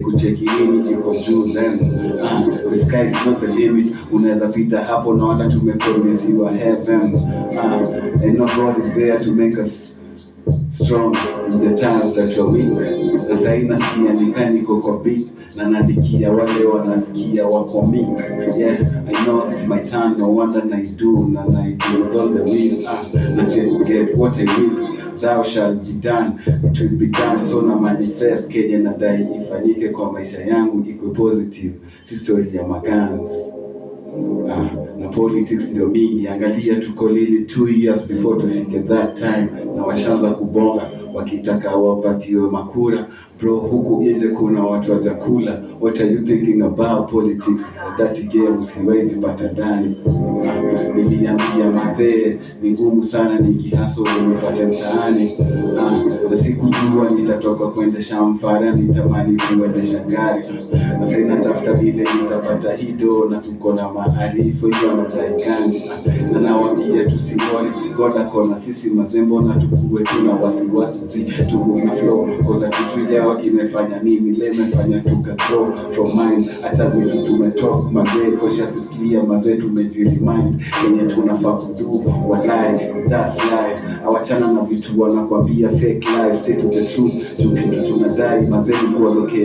kucheki nini iko juu then the sky is not the limit. Unaweza pita hapo naona tumepromisiwa heaven and no God is there to make us strong in the times that you're weak. Na sahi nasikia niko kwa beat na naandikia wale wanasikia wako meek. Yeah, I know it's my turn, no wonder I do with all the will until get what I will. Thou shall be done, it will be done. So na manifest Kenya nadai ifanyike kwa maisha yangu iko positive, si story ya magans na politics ndio mingi. Angalia tuko lini 2 years before tufike that time, na washaanza kubonga wakitaka wapatiwe makura. Bro, huku nje kuna watu wajakula. What are you thinking about politics? It's a dirty game, usiwahi pata ndani. Niliambia madhe ni ngumu sana nikihaso nipate mtaani. Na sikujua nitatoka kuendesha mfara, nitamani kuendesha gari. Na sasa natafuta vile nitapata hido, na tuko na maarifa hiyo anadaikanji. Na nawaambia tusimwone God akona sisi mazembo, na tukue tuna wasiwasi tumu flow cause kitu leo imefanya nini leo imefanya tukathrow from mind. Hata vitu tumetalk mazee kosha sisikia mazee tumejiremind yenye tunafaa kudu walai that's life. Awachana na vitu wanakwambia fake life, say to the truth tunadai mazee kuwa okay.